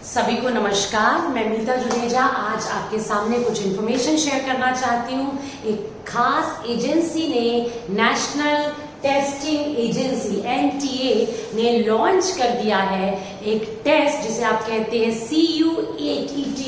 सभी को नमस्कार। मैं मीता जुनेजा आज आपके सामने कुछ इन्फॉर्मेशन शेयर करना चाहती हूँ। एक खास एजेंसी ने, नेशनल टेस्टिंग एजेंसी NTA ने लॉन्च कर दिया है एक टेस्ट जिसे आप कहते हैं CUET,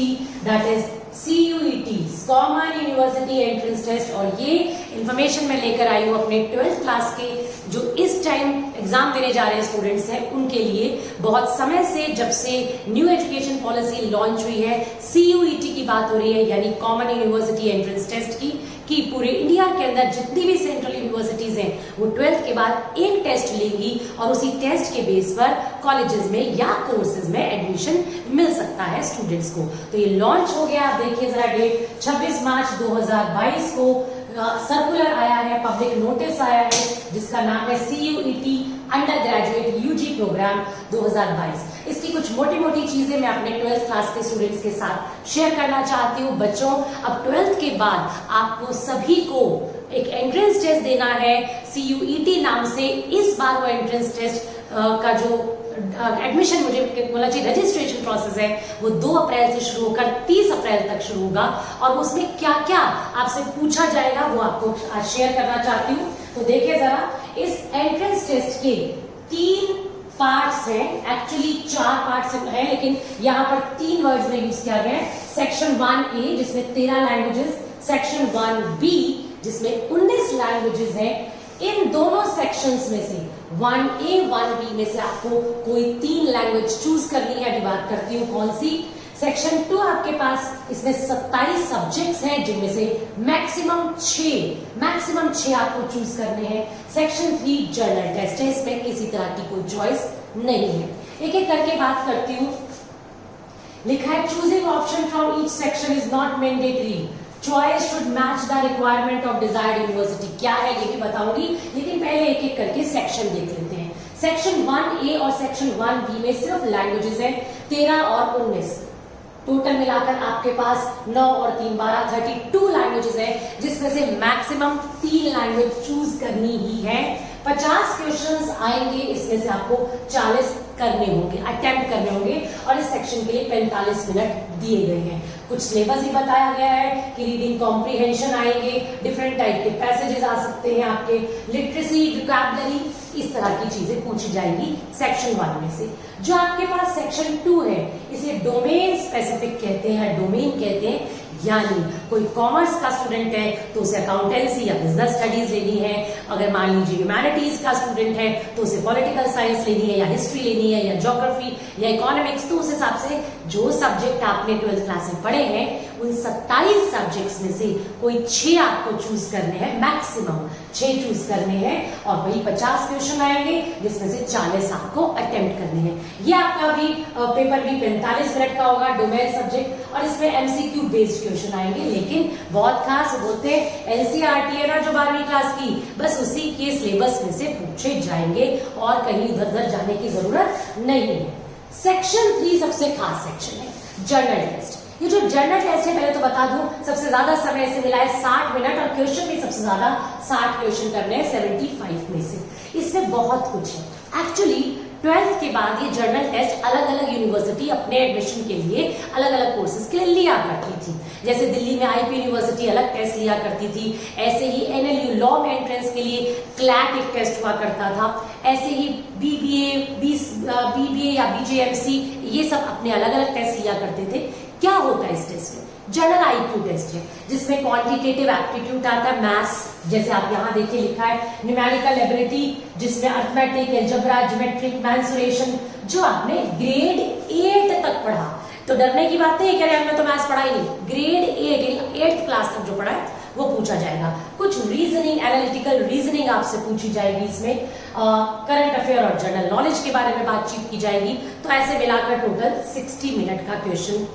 that is CUET, common university entrance test. और ये इंफॉर्मेशन मैं लेकर आई हूँ अपने 12th क्लास के जो इस टाइम एग्जाम देने जा रहे हैं स्टूडेंट्स हैं उनके लिए। बहुत समय से जब से न्यू एजुकेशन पॉलिसी लॉन्च हुई है, CUET की बात हो रही है, यानी कॉमन यूनिवर्सिटी एंट्रेंस टेस्ट की पूरे इंडिया के अंदर जितनी भी सेंट्रल यूनिवर्सिटीज हैं वो 12th के बाद एक टेस्ट लेंगी और उसी टेस्ट के बेस पर कॉलेजेस में या कोर्सेज में एडमिशन मिल सकता है स्टूडेंट्स को। तो ये लॉन्च हो गया। आप देखिए जरा डेट 26 मार्च 2022 को सर्कुलर आया है, पब्लिक नोटिस आया है जिसका नाम है CUET under graduate UG programme 2022। इसकी कुछ मोटी मोटी चीजें मैं अपने 12th क्लास के स्टूडेंट्स के साथ शेयर करना चाहती हूँ। बच्चों, अब 12th के बाद आपको सभी को एक एंट्रेंस टेस्ट देना है CUET नाम से। इस बार वो एंट्रेंस टेस्ट का जो एडमिशन, मुझे बोला चाहिए रजिस्ट्रेशन प्रोसेस है, वो 2 अप्रैल से शुरू होकर 30 अप्रैल तक शुरू होगा। और उसमें क्या क्या आपसे पूछा जाएगा वो आपको आज शेयर करना चाहती हूँ। तो देखिए जरा, इस एंट्रेंस टेस्ट के 3 पार्ट्स हैं, एक्चुअली 4 पार्ट्स हैं लेकिन यहाँ पर 3 वर्ड्स में यूज किया गया है। सेक्शन 1A जिसमें 13 लैंग्वेजेस, सेक्शन 1B जिसमें 19 लैंग्वेजेस हैं। इन दोनों सेक्शंस में से 1A 1B में से आपको कोई 3 लैंग्वेज चूज करनी है। अभी बात करती हूँ कौन सी। सेक्शन 2 आपके पास, इसमें 27 सब्जेक्ट्स हैं जिनमें से मैक्सिमम 6 आपको चूज करने हैं। सेक्शन 3 जर्नल टेस्ट है, इसमें किसी तरह की कोई चॉइस नहीं है। एक एक करके बात करती हूँ। लिखा है choosing option from each section is not mandatory, choice should match the requirement of desired university. क्या है ये भी बताऊंगी, लेकिन पहले एक एक करके सेक्शन देख लेते हैं। सेक्शन 1A और सेक्शन 1B में सिर्फ लैंग्वेजेस हैं 13 और 19। टोटल मिलाकर आपके पास 9 और 3 12 32 लैंग्वेजेस हैं जिसमें से मैक्सिमम 3 लैंग्वेज चूज करनी ही है। 50 क्वेश्चंस आएंगे, इसमें से आपको 40 करने होंगे, अटेम्प्ट करने होंगे। और इस सेक्शन के लिए 45 मिनट दिए गए हैं। कुछ सिलेबस भी बताया गया है कि रीडिंग कॉम्प्रिहेंशन आएंगे, डिफरेंट टाइप के पैसेजेस आ सकते हैं आपके, लिटरेसी, वोकैबुलरी, इस तरह की चीजें पूछी जाएगी सेक्शन 1 में से। जो आपके पास सेक्शन 2 है, इसे डोमेन स्पेसिफिक कहते हैं, डोमेन कहते हैं। यानी कोई कॉमर्स का स्टूडेंट है तो उसे अकाउंटेंसी या बिजनेस स्टडीज लेनी है। अगर मान लीजिए ह्यूमैनिटीज का स्टूडेंट है तो उसे पॉलिटिकल साइंस लेनी है या हिस्ट्री लेनी है या ज्योग्राफी या इकोनॉमिक्स। तो उस हिसाब से जो सब्जेक्ट आपने 12th क्लास में पढ़े हैं उन 27 सब्जेक्ट्स में से कोई 6 आपको चूज करने हैं, मैक्सिमम 6 चूज करने हैं। और वही 50 क्वेश्चन आएंगे जिसमें से 40 आपको अटेम्प्ट करने हैं। ये आपका भी पेपर भी 45 मिनट का होगा, डोमेन सब्जेक्ट, और इसमें MCQ बेस्ड क्वेश्चन आएंगे। लेकिन बहुत खास बोलते हैं NCERT है ना जो 12वीं क्लास की, बस उसी के सिलेबस में से पूछे जाएंगे और कहीं इधर उधर जाने की जरूरत नहीं है। सेक्शन 3 सबसे खास सेक्शन है, जर्नल टेस्ट। ये जो जर्नल टेस्ट है, पहले तो बता दूं, सबसे ज्यादा समय इसे मिला है 60 मिनट, और क्वेश्चन भी सबसे ज्यादा 60 क्वेश्चन करने हैं 75 में से। इसमें बहुत कुछ है। एक्चुअली 12th के बाद ये जर्नल टेस्ट अलग अलग यूनिवर्सिटी अपने एडमिशन के लिए अलग अलग कोर्सेज के लिए लिया करती थी। जैसे दिल्ली में IP यूनिवर्सिटी अलग टेस्ट लिया करती थी, ऐसे ही NLU लॉ में एंट्रेंस के लिए क्लैट एक टेस्ट हुआ करता था। ऐसे ही BBA या BJMC ये सब अपने अलग अलग टेस्ट लिया करते थे। क्या होता है इस टेस्ट में? जनरल IQ टेस्ट है जिसमें क्वांटिटेटिव एप्टीट्यूड आता है, मैथ्स, जैसे आप यहाँ देखिए लिखा है, न्यूमेरिकल एबिलिटी जिसमें अर्थमेटिक, अलजेब्रा, ज्योमेट्रिक, मेंसुरेशन, जो आपने ग्रेड 8 तक पढ़ा। तो डरने की बात नहीं है, कह रहे हमने तो मैथ्स पढ़ा ही नहीं। ग्रेड 8th क्लास तक जो पढ़ा है वो पूछा जाएगा। कुछ रीजनिंग, एनालिटिकल रीजनिंग आपसे पूछी जाएगी इसमें, करंट अफेयर और जनरल नॉलेज के बारे में बातचीत की जाएगी। तो ऐसे मिलाकर टोटल 60 मिनट का क्वेश्चन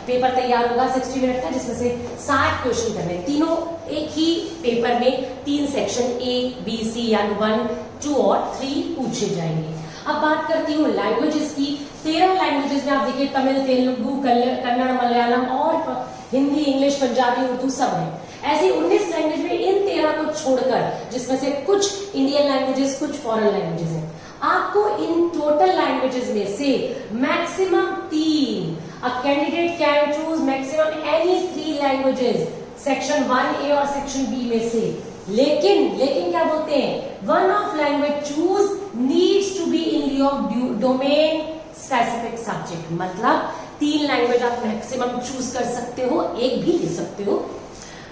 पेपर तैयार होगा 60 मिनट का, जिसमें से 60 क्वेश्चन करने, तीनों एक ही पेपर में 3 सेक्शन A, B, C यानी 1, 2 और 3 पूछे जाएंगे। अब बात करती हूँ लैंग्वेजेस की। 13 लैंग्वेजेस में आप देखिए तमिल, तेलुगु, कन्नड़, मलयालम और हिंदी, इंग्लिश, पंजाबी, उर्दू सब है। ऐसे 19 लैंग्वेज में इन 13 को छोड़कर, जिसमें से कुछ इंडियन लैंग्वेजेस, कुछ फॉरेन लैंग्वेजेस हैं। आपको इन टोटल लैंग्वेजेस में से maximum 3, a candidate can choose maximum any 3 languages section 1A और सेक्शन B में से। लेकिन क्या बोलते हैं, one of language choose needs to be in lieu of domain specific subject. मतलब 3 लैंग्वेज आप मैक्सिमम चूज कर सकते हो, एक भी ले सकते हो।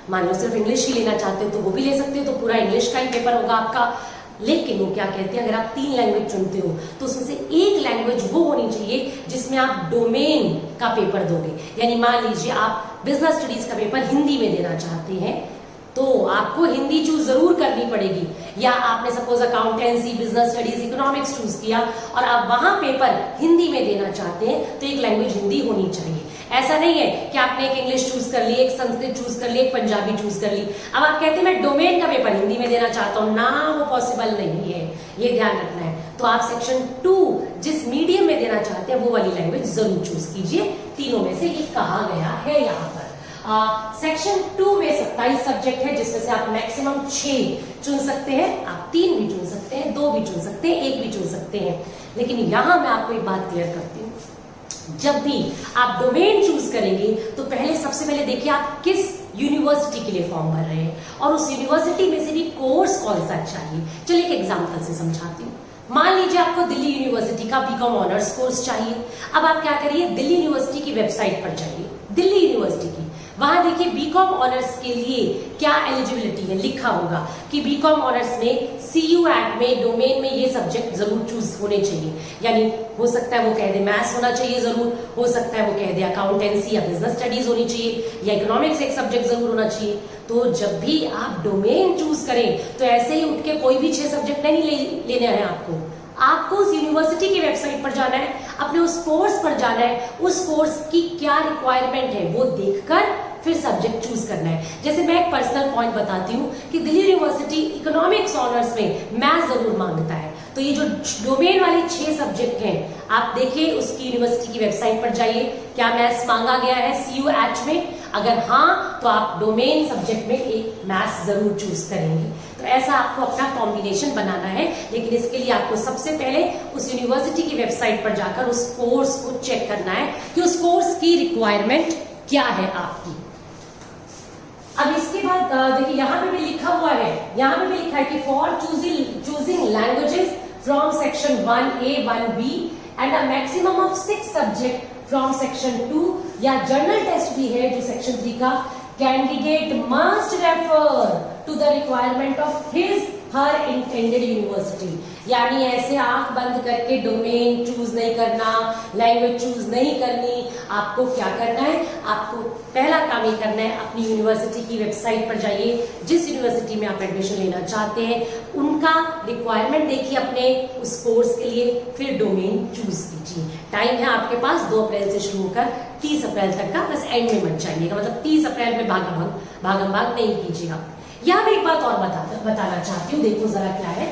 मान लो सिर्फ इंग्लिश ही लेना चाहते हो तो वो भी ले सकते हो, तो पूरा इंग्लिश का ही पेपर होगा आपका। लेकिन वो क्या कहते हैं, अगर आप 3 लैंग्वेज चुनते हो तो उसमें से एक लैंग्वेज वो होनी चाहिए जिसमें आप डोमेन का पेपर दोगे। यानी मान लीजिए आप बिजनेस स्टडीज का पेपर हिंदी में देना चाहते हैं तो आपको हिंदी चूज जरूर करनी पड़ेगी। या आपने suppose accountancy, business studies, economics choose किया और आप वहां पेपर हिंदी में देना चाहते हैं तो एक लैंग्वेज हिंदी होनी चाहिए। ऐसा नहीं है कि आपने एक इंग्लिश चूज कर ली, एक संस्कृत चूज कर ली, एक पंजाबी चूज कर ली। अब आप कहते हैं मैं डोमेन का पेपर हिंदी में देना चाहता हूं ना, वो पॉसिबल नहीं है, ये ध्यान रखना है। तो आप सेक्शन 2 जिस मीडियम में देना चाहते हैं वो वाली लैंग्वेज जरूर चूज कीजिए। तीनों में से ये कहा गया है यहाँ पर। सेक्शन 2 में 27 सब्जेक्ट है जिसमें से आप मैक्सिमम 6 चुन सकते हैं। आप 3 भी चुन सकते हैं, 2 भी चुन सकते हैं, 1 भी चुन सकते हैं। लेकिन यहां मैं आपको एक बात क्लियर करती हूँ, जब भी आप डोमेन चूज करेंगे तो पहले सबसे पहले देखिए आप किस यूनिवर्सिटी के लिए फॉर्म भर रहे हैं और उस यूनिवर्सिटी में से भी कोर्स कौन सा चाहिए। चलिए एक एग्जांपल से समझाती हूँ। मान लीजिए आपको दिल्ली यूनिवर्सिटी का बीकॉम ऑनर्स कोर्स चाहिए। अब आप क्या करिए, दिल्ली यूनिवर्सिटी की वेबसाइट पर जाइए, दिल्ली यूनिवर्सिटी की, वहां देखिए बीकॉम ऑनर्स के लिए क्या एलिजिबिलिटी है, लिखा होगा कि बीकॉम ऑनर्स में CU एक्ट में डोमेन में ये सब्जेक्ट जरूर चूज होने चाहिए। यानी हो सकता है वो कह दे मैथ्स होना चाहिए जरूर, हो सकता है वो कह दे अकाउंटेंसी या बिजनेस स्टडीज होनी चाहिए, या इकोनॉमिक्स एक सब्जेक्ट जरूर होना चाहिए। तो जब भी आप डोमेन चूज करें तो ऐसे ही उठ के कोई भी 6 सब्जेक्ट नहीं लेने हैं आपको उस यूनिवर्सिटी की वेबसाइट पर जाना है, अपने उस कोर्स पर जाना है, उस कोर्स की क्या रिक्वायरमेंट है वो देखकर फिर सब्जेक्ट चूज करना है। जैसे मैं एक पर्सनल पॉइंट बताती हूँ कि दिल्ली यूनिवर्सिटी इकोनॉमिक्स ऑनर्स में मैथ्स जरूर मांगता है, तो ये जो डोमेन वाले 6 सब्जेक्ट हैं आप देखिए उसकी यूनिवर्सिटी की वेबसाइट पर जाइए, क्या मैथ्स मांगा गया है CU एक्ट में। अगर हाँ तो आप डोमेन सब्जेक्ट में एक मैथ्स जरूर चूज करेंगे। तो ऐसा आपको अपना कॉम्बिनेशन बनाना है, लेकिन इसके लिए आपको सबसे पहले उस यूनिवर्सिटी की वेबसाइट पर जाकर उस कोर्स को चेक करना है कि उस कोर्स की रिक्वायरमेंट क्या है आपकी। अब इसके बाद देखिए यहाँ पे भी लिखा हुआ है, यहाँ पे भी लिखा है कि for choosing languages from section 1A 1B and a maximum of 6 subject from section 2, या जर्नल टेस्ट भी है जो सेक्शन 3 का, candidate must refer to the requirement of his her intended university. यानी ऐसे आंख बंद करके डोमेन चूज नहीं करना, लैंग्वेज चूज नहीं करनी। आपको क्या करना है, आपको पहला काम ये करना है, अपनी यूनिवर्सिटी की वेबसाइट पर जाइए, जिस यूनिवर्सिटी में आप एडमिशन लेना चाहते हैं उनका रिक्वायरमेंट देखिए अपने उस कोर्स के लिए, फिर डोमेन चूज कीजिए। टाइम है आपके पास 2 अप्रैल से शुरू होकर 30 अप्रैल तक का, बस एंड में मत जाइएगा, मतलब 30 अप्रैल में भागम भाग नहीं कीजिएगा। यहाँ मैं एक बात और बताना चाहती हूँ, देखो जरा क्या है।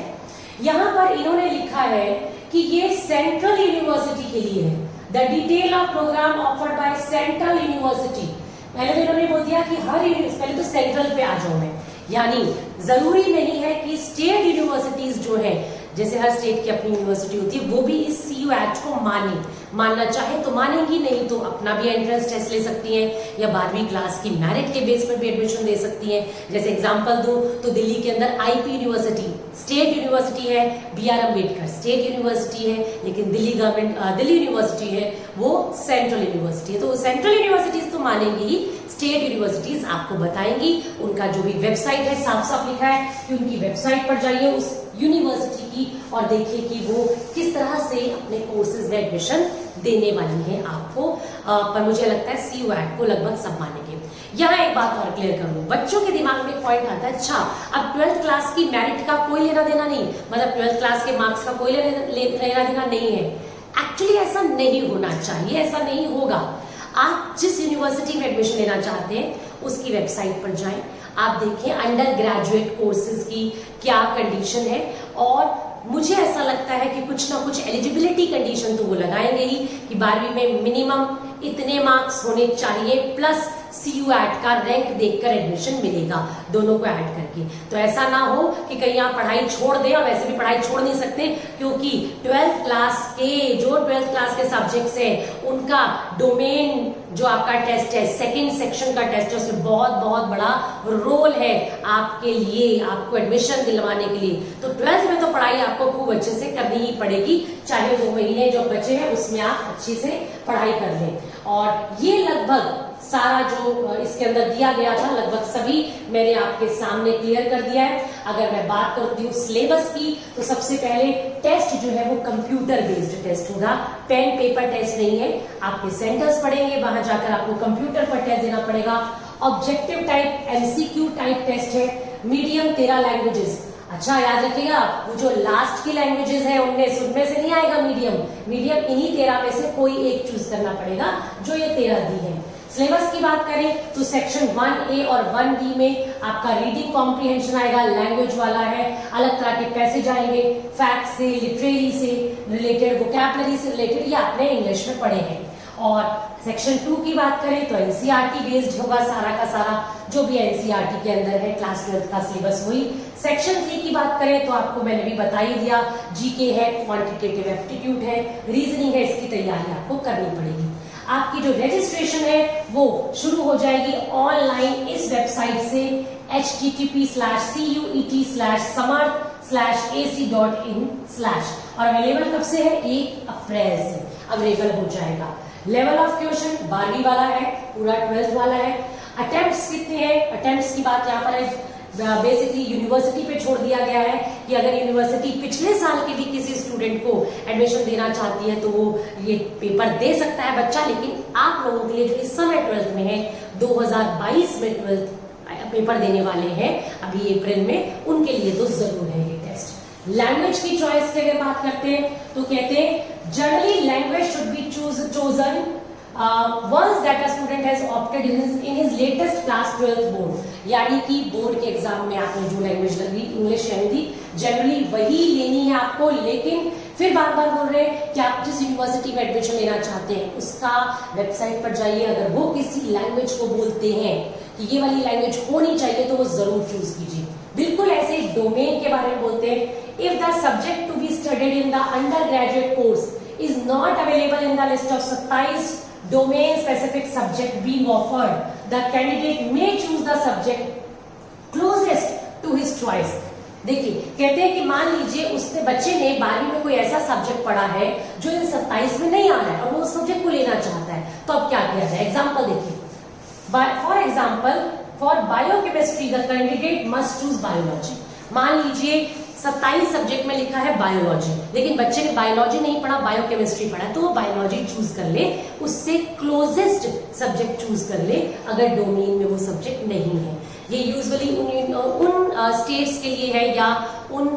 यहाँ पर इन्होंने लिखा है कि ये सेंट्रल यूनिवर्सिटी के लिए है, the detail of programme offered by central university. पहले तो इन्होंने बोल दिया कि हर पहले तो सेंट्रल पे आ जाऊं मैं, यानी जरूरी नहीं है कि स्टेट यूनिवर्सिटीज जो है, जैसे हर स्टेट की अपनी यूनिवर्सिटी होती है, वो भी इस CU एक्ट को मानना चाहे तो मानेंगी, नहीं तो अपना भी एंट्रेंस टेस्ट ले सकती हैं या 12वीं क्लास की मेरिट के बेस पर भी एडमिशन दे सकती हैं। जैसे एग्जांपल दूं तो दिल्ली के अंदर IP यूनिवर्सिटी स्टेट यूनिवर्सिटी है, BR अम्बेडकर स्टेट यूनिवर्सिटी है, लेकिन दिल्ली यूनिवर्सिटी है वो सेंट्रल यूनिवर्सिटी है। तो सेंट्रल यूनिवर्सिटीज तो मानेंगी ही, स्टेट यूनिवर्सिटीज आपको बताएंगी। उनका जो भी वेबसाइट है साफ साफ लिखा है कि उनकी वेबसाइट पर जाइए उस यूनिवर्सिटी की और देखिए कि वो किस तरह से अपने कोर्सेज में एडमिशन देने वाली है आपको। पर मुझे लगता है CU एक्ट को लगभग सब मानेंगे। यहाँ एक बात और क्लियर कर लूं, बच्चों के दिमाग में एक पॉइंट आता है, अच्छा अब 12th क्लास की मेरिट का कोई लेना देना नहीं, मतलब 12th क्लास के मार्क्स का कोई लेना देना नहीं है। एक्चुअली ऐसा नहीं होना चाहिए, ऐसा नहीं होगा। आप जिस यूनिवर्सिटी में एडमिशन लेना चाहते हैं उसकी वेबसाइट पर जाएं, आप देखिए अंडर ग्रेजुएट कोर्सेज की क्या कंडीशन है और मुझे ऐसा लगता है कि कुछ ना कुछ एलिजिबिलिटी कंडीशन तो वो लगाएंगे ही कि 12वीं में मिनिमम इतने मार्क्स होने चाहिए प्लस CUET का रैंक देखकर एडमिशन मिलेगा, दोनों को ऐड करके। तो ऐसा ना हो कि कहीं आप पढ़ाई छोड़ दें, और वैसे भी पढ़ाई छोड़ नहीं सकते क्योंकि 12th क्लास के सब्जेक्ट्स हैं उनका डोमेन जो आपका टेस्ट है, सेकंड सेक्शन का टेस्ट है, उसमें बहुत बहुत बड़ा रोल है आपके लिए, आपको एडमिशन दिलवाने के लिए। तो 12th में तो पढ़ाई आपको खूब अच्छे से करनी ही पड़ेगी, चाहे 2 महीने जो बचे हैं उसमें आप अच्छे से पढ़ाई कर लें। और ये लगभग सारा जो इसके अंदर दिया गया था लगभग सभी मैंने आपके सामने क्लियर कर दिया है। अगर मैं बात करती हूँ सिलेबस की, तो सबसे पहले टेस्ट जो है वो कंप्यूटर बेस्ड टेस्ट होगा, पेन पेपर टेस्ट नहीं है। आपके सेंटर्स पड़ेंगे, वहां जाकर आपको कंप्यूटर पर टेस्ट देना पड़ेगा। Objective type MCQ type test है, मीडियम 13 लैंग्वेजेस। अच्छा याद रखिएगा, वो जो लास्ट की लैंग्वेजेस है उनमें से नहीं आएगा मीडियम इन्हीं 13 में से कोई एक चूज करना पड़ेगा जो ये 13 दी है। सिलेबस की बात करें तो सेक्शन 1A और 1B में आपका रीडिंग कॉम्प्रिहेंशन आएगा, लैंग्वेज वाला है, अलग तरह के पैसेज आएंगे, फैक्ट से, लिटरेरी से रिलेटेड, वोकैबुलरी से रिलेटेड, ये आपने इंग्लिश में पढ़े हैं। और सेक्शन 2 की बात करें तो NCERT बेस्ड होगा सारा का सारा, जो भी NCERT के अंदर है, क्लास 12 का सिलेबस हुई। सेक्शन 3 की बात करें तो आपको मैंने भी बता ही दिया, GK है, क्वांटिटेटिव एप्टीट्यूड है, रीजनिंग है, इसकी तैयारी आपको करनी पड़ेगी। आपकी जो रजिस्ट्रेशन है वो शुरू हो जाएगी ऑनलाइन इस वेबसाइट से http://samarth/ac.in/ और अवेलेबल कब से है? 1 अप्रैल से अवेलेबल हो जाएगा। लेवल ऑफ क्वेश्चन 12वीं वाला है, पूरा 12th वाला है। अटेम्प्ट्स कितने हैं? अटेम्प्ट्स की बात यहाँ पर है, बेसिकली यूनिवर्सिटी पे छोड़ दिया गया है कि अगर यूनिवर्सिटी पिछले साल के भी किसी स्टूडेंट को एडमिशन देना चाहती है तो वो ये पेपर दे सकता है बच्चा, लेकिन आप लोगों के लिए जो इस समय 12th में है, 2022 में 12th पेपर देने वाले हैं अभी अप्रैल में, उनके लिए तो जरूर है ये टेस्ट। लैंग्वेज की चॉइस की अगर बात करते हैं तो कहते हैं generally language should be chosen once that a student has opted in his latest class 12th board, यानी कि बोर्ड के एग्जाम में आपने जो लैंग्वेज लगी इंग्लिश या हिंदी, जनरली वही लेनी है आपको। लेकिन फिर बार बार बोल रहे हैं कि आप जिस यूनिवर्सिटी में एडमिशन लेना चाहते हैं उसका वेबसाइट पर जाइए, अगर वो किसी लैंग्वेज को बोलते हैं कि ये वाली लैंग्वेज होनी चाहिए तो वो जरूर चूज कीजिए। बिल्कुल ऐसे डोमेन के बारे में बोलते हैं, if the subject to be studied in the under graduate course is not available in the list of 27 domain specific subject being offered, the candidate may choose the subject closest to his choice। देखिए कहते हैं कि मान लीजिए उसने बच्चे ने 12वीं में कोई ऐसा सब्जेक्ट पढ़ा है जो इन 27 में नहीं आ रहा है और वो उस सब्जेक्ट को लेना चाहता है, तो अब क्या किया जाए? एग्जाम्पल देखिए, for example for biochemistry the candidate must choose biology. मान लीजिए 27 सब्जेक्ट में लिखा है बायोलॉजी, लेकिन बच्चे ने बायोलॉजी नहीं पढ़ा, बायोकेमिस्ट्री पढ़ा, तो वो बायोलॉजी चूज कर ले, उससे क्लोजेस्ट सब्जेक्ट चूज कर ले अगर डोमेन में वो सब्जेक्ट नहीं है। ये यूजुअली उन स्टेट्स के लिए है या उन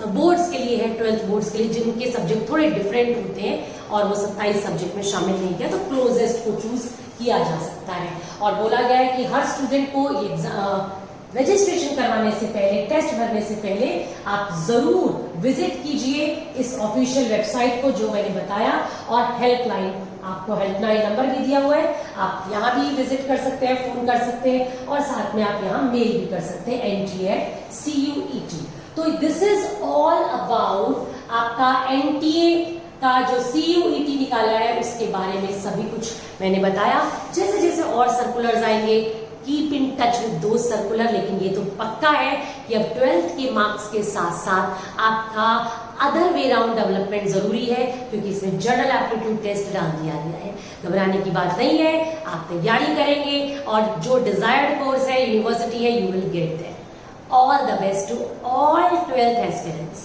बोर्ड्स के लिए है, 12th बोर्ड्स के लिए जिनके सब्जेक्ट थोड़े डिफरेंट होते हैं और वो 27 सब्जेक्ट में शामिल नहीं किया, तो क्लोजेस्ट को चूज किया जा सकता है। और बोला गया है कि हर स्टूडेंट को रजिस्ट्रेशन करवाने से पहले, टेस्ट भरने से पहले आप जरूर विजिट कीजिए इस ऑफिशियल वेबसाइट को जो मैंने बताया, और हेल्पलाइन, आपको हेल्पलाइन नंबर भी दिया हुआ है, आप यहाँ भी विजिट कर सकते हैं, फोन कर सकते हैं, और साथ में आप यहाँ मेल भी कर सकते हैं NTA@CUET। तो दिस इज ऑल अबाउट आपका NTA का जो CUET निकाला है उसके बारे में सभी कुछ मैंने बताया। जैसे जैसे और सर्कुलर्स आएंगे, कीप इन टच विद दो सर्कुलर, लेकिन ये तो पक्का है कि अब 12th के मार्क्स के साथ साथ आपका अदर वे राउंड डेवलपमेंट जरूरी है, क्योंकि इसमें जनरल एप्टीट्यूड टेस्ट डाल दिया गया है। घबराने की बात नहीं है, आप तैयारी करेंगे और जो डिजायर्ड कोर्स है, यूनिवर्सिटी है, you will get there. All the best to all 12th aspirants.